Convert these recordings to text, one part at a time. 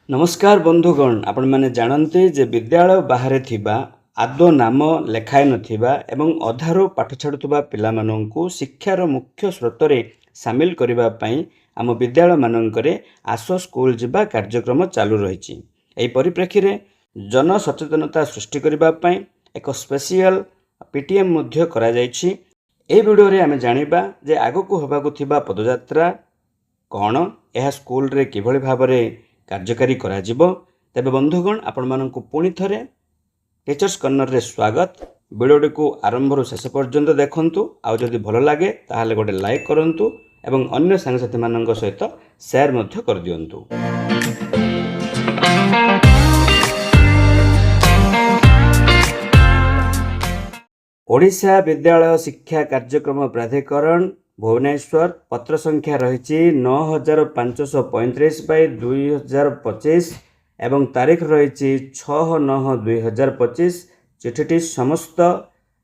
नमस्कार बंधुगण आपण मैंने जानते जे विद्यालय बाहर थिबा आदो नाम लेखाई नथिबा एवं अधारू पाठ छाड़ुवा पिलामानंकु शिक्षार मुख्य स्रोत रे सामिल करिबा पई आम विद्यालय मानकरे आसो स्कूल जिबा कार्यक्रम चालू रहिछि। एही परिप्रेक्षी रे जन सचेतनता सृष्टि करिबा पई एक स्पेशल पीटीएम मध्य करा जायछि। एही वीडियो रे आमे जानिबा जे आगकु होबाकु थिबा पदयात्रा कौन यह स्कूल रे किभଳି भाबरे कार्यकारी करा जिवो। तेबे बंधुगण आपण माननकु पुणी थरे टीचर्स कॉर्नर रे स्वागत। वीडियो को आरंभ रु शेष पर्यंत देखंतु। आ जदि भलो लागे ताहाले गोटे लाइक करंतु एवं अन्य सांगसाथी माननक सहित शेयर मध्य कर दियंतु। ओडिशा विद्यालय शिक्षा कार्यक्रम प्राधिकरण भुवनेश्वर पत्र संख्या रही 9535 बाय 2025 एवं तारीख रही 6/9/2025। चिठीटी समस्त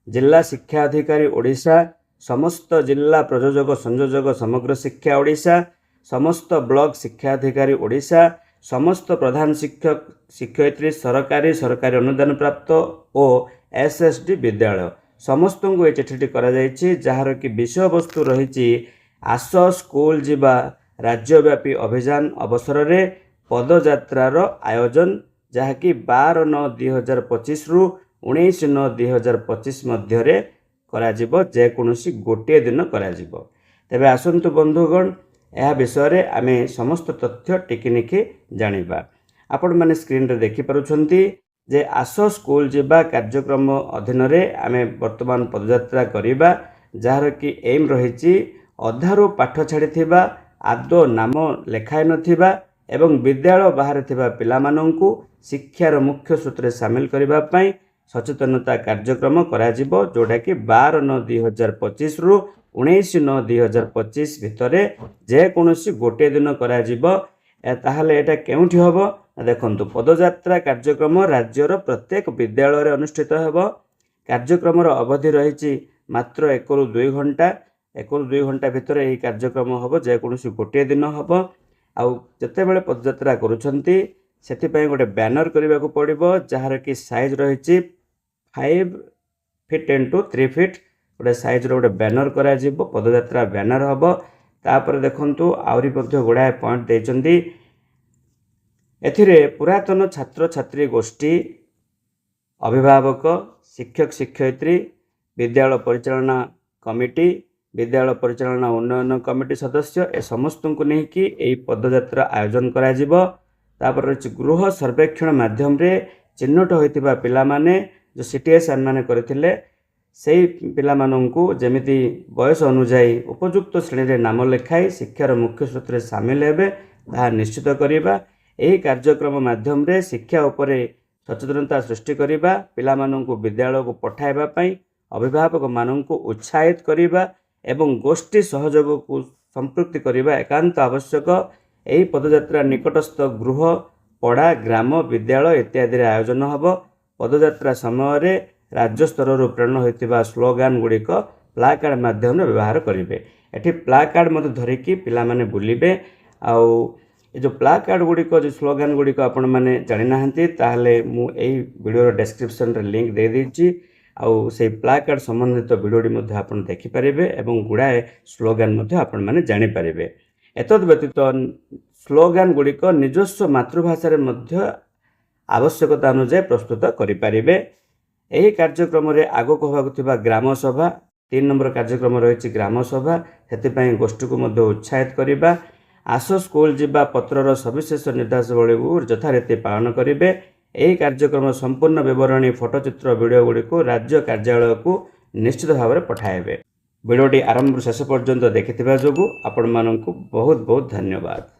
जिला शिक्षा अधिकारी ओडिशा, समस्त जिला प्रयोजक संयोजक समग्र शिक्षा ओडिशा, समस्त ब्लॉक शिक्षा अधिकारी ओडिशा, समस्त प्रधान शिक्षक शिक्षयित्री सरकारी सरकारी अनुदान प्राप्त और एसएसडी विद्यालय समस्त को ये चिठी करा जायछि, जहार कि विषय वस्तु रही आस स्कूल जिबा राज्यव्यापी अभियान अवसर रे पदयात्रार आयोजन, जहाँकि 12/9/2025 रु 19/9/2025 मध्य करा जिवो। जेकोसी गोटे दिन करा जिवो। तेबे आसंतु बंधुगण यह विषय रे आमे समस्त तथ्य टिकिनिखि जानिबा। आपण माने स्क्रीन रे देखि पारुछंती जे आसो स्कूल जिबा कार्यक्रम अधीन रे आमे वर्तमान पदयात्रा करिबा, जार कि एम रही अधारू पाठ छाड़ी आदो नाम लेखाई नथिबा एवं विद्यालय बाहर थिबा पिलामानंकु शिक्षार मुख्य सूत्र सामिल करिबा पई सचेतनता कार्यक्रम करा जिवो, जोटा कि 12/9/2025 रु 19/9/2025 भितरे जेकोसी गोटे दिन करा जिवो। ताहले एटा केउठी हबो देखंतु। पदयात्रा कार्यक्रम राज्यर प्रत्येक विद्यालय रे अनुष्ठित हेबो। कार्यक्रम अवधि रही मात्र 1 ରୁ 2 घंटा। 1 ରୁ 2 घंटा भितर यह कार्यक्रम हम जेकोसी गोटे दिन हम। आउ जते बेले पदयात्रा करूछंती सेति पई गोटे बैनर करबा को पड़िबो, जहार कि साइज रही 5 फीट इंटू 3 फीट गोटे साइज रो गोटे बैनर करा जिवो। पदयात्रा बैनर हम। तापर देखंतु आउरी मध्ये गुड़ाए पॉइंट देइचंती। एथिरे पुरातन छात्र छात्री गोष्ठी, अभिभावक, शिक्षक शिक्षयित्री, विद्यालय परिचालना कमिटी, विद्यालय परिचालना उन्नयन कमिटी सदस्य ए समस्त को लेकिन यही पदयात्रा आयोजन करा जिवो। तापर रही गृह सर्वेक्षण माध्यम रे चिन्हट होइतिबा पिला माने जो सीटीएस माने करथिले सेही पिला माननकु जेमिति बयस अनुसार उपयुक्त श्रेणी रे नाम लेखाई शिक्षार मुख्य स्रोत रे शामिल हेबे ताहा निश्चित करिबा। यही कार्यक्रम माध्यम रे शिक्षा उपरे सचेतनता सृष्टि करिबा, पिला माननकु विद्यालय को पठाइबा पई अभिभावक माननकु उत्साहित करिबा एवं गोष्ठी सहयोग को संपृक्ति करिबा एकांत आवश्यक। एही पदयात्रा निकटस्थ गृह पड़ा ग्राम विद्यालय इत्यादि रे आयोजन हबो। पदयात्रा समय रे राज्य स्तर रो प्रेरण होइतिबा स्लोगान गुड़िक प्लाकार्ड माध्यम रे व्यवहार करिवे। एठी प्लाकार्ड मते धरिकी पिला माने बुलिबे। आउ ये जो प्लाकार्ड गुड़िक जो स्लोगान गुड़िक आपण मैंने जानी ना ताहले मु एही वीडियो डिस्क्रिप्शन रे लिंक दे देछि। आउ से प्लाकार्ड संबंधित वीडियोटी मध्ये आपण देखि परिबे एवं गुड़ाए स्लोगान मध्ये आपण माने जानि परिबे। एतद व्यतीत स्लोगान गुड़िक निजस्व मातृभाषा रे मध्ये आवश्यकता अनुसार प्रस्तुत करि परिबे। एही कार्यक्रम रे आगो होबाक थिबा ग्राम सभा 3 नंबर कार्यक्रम रही ग्राम सभा, हेतु पई गोष्ठी को मध्ये उत्साहित करिबा। आसो स्कूल जिबा पत्रर सविशेष निर्देशावली को यथारीति पालन करेंगे। यही कार्यक्रम संपूर्ण विवरणी फोटोचित्र वीडियो गुड़ी को राज्य कार्यालय को निश्चित भाव में पठाइबे। वीडियोटी आरंभ शेष पर्यंत देखिथिबा जोगु आपण माननकु बहुत बहुत धन्यवाद।